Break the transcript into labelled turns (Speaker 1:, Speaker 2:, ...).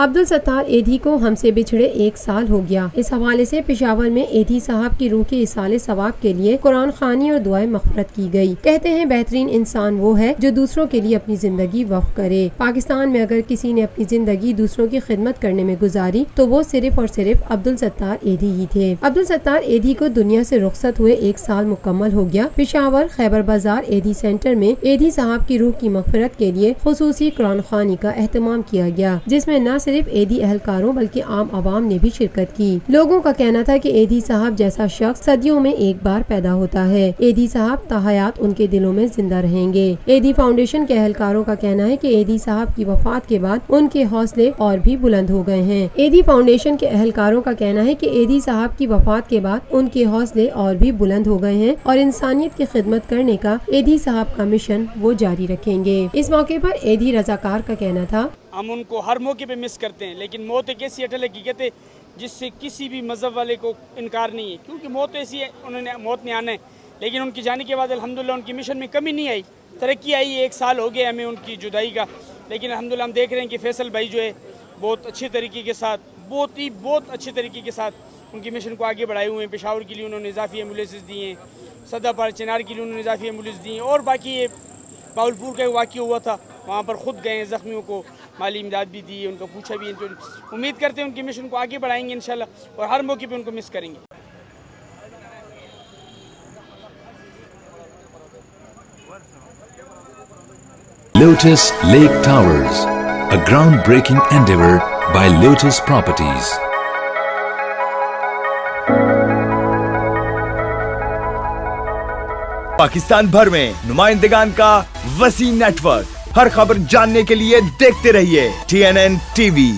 Speaker 1: عبد الستار ایدھی کو ہم سے بچھڑے 1 سال ہو گیا۔ اس حوالے سے پشاور میں ایدھی صاحب کی روح کے ایصال ثواب کے لیے قرآن خوانی اور دعائیں مغفرت کی گئی۔ کہتے ہیں بہترین انسان وہ ہے جو دوسروں کے لیے اپنی زندگی وقف کرے۔ پاکستان میں اگر کسی نے اپنی زندگی دوسروں کی خدمت کرنے میں گزاری تو وہ صرف اور صرف عبد الستار ایدھی ہی تھے۔ عبد الستار ایدھی کو دنیا سے رخصت ہوئے 1 سال مکمل ہو گیا۔ پشاور خیبر بازار ایدھی سینٹر میں ایدھی صاحب کی روح کی مغفرت کے لیے خصوصی قرآن خوانی کا اہتمام کیا گیا، جس میں نہ صرف ایدھی اہلکاروں بلکہ عام عوام نے بھی شرکت کی۔ لوگوں کا کہنا تھا کہ ایدھی صاحب جیسا شخص صدیوں میں ایک بار پیدا ہوتا ہے۔ ایدھی صاحب تاحیات ان کے دلوں میں زندہ رہیں گے۔ ایدھی فاؤنڈیشن کے اہلکاروں کا کہنا ہے کہ ایدھی صاحب کی وفات کے بعد ان کے حوصلے اور بھی بلند ہو گئے ہیں۔ ایدھی فاؤنڈیشن کے اہلکاروں کا کہنا ہے کہ ایدھی صاحب کی وفات کے بعد ان کے حوصلے اور بھی بلند ہو گئے ہیں اور انسانیت کی خدمت کرنے کا ایدھی صاحب کا مشن وہ جاری رکھیں گے۔ اس موقع پر ایدھی رضاکار کا کہنا تھا،
Speaker 2: ہم ان کو ہر موقع پہ مس کرتے ہیں، لیکن موت ایک ایسی اٹل حقیقت ہے جس سے کسی بھی مذہب والے کو انکار نہیں ہے، کیونکہ موت ایسی ہے، موت نے آنا ہے۔ لیکن ان کی جانے کے بعد الحمدللہ ان کی مشن میں کمی نہیں آئی، ترقی آئی۔ 1 سال ہو گیا ہمیں ان کی جدائی کا، لیکن الحمدللہ ہم دیکھ رہے ہیں کہ فیصل بھائی جو ہے بہت اچھے طریقے کے ساتھ بہت اچھے طریقے کے ساتھ ان کی مشن کو آگے بڑھائے ہوئے ہیں۔ پشاور کے لیے انہوں نے اضافی ایمبولینسز دی ہیں، صدہ پار چنار کے لیے انہوں نے اضافی ایمبولینس دی ہیں، اور باقی یہ باولپور کا واقعہ ہوا تھا، وہاں پر خود گئے ہیں، زخمیوں کو مالی امداد بھی دی ہے، ان کو پوچھا بھی ہے۔ تو امید کرتے ہیں ان کی مشن کو آگے بڑھائیں گے انشاءاللہ، اور ہر موقع پہ ان کو مس کریں گے۔
Speaker 3: Lotus Lake Towers, a groundbreaking endeavor by Lotus Properties.
Speaker 4: Pakistan بھر میں نمائندگان کا وسیع نیٹ ورک، ہر خبر جاننے کے لیے دیکھتے رہیے TNN TV۔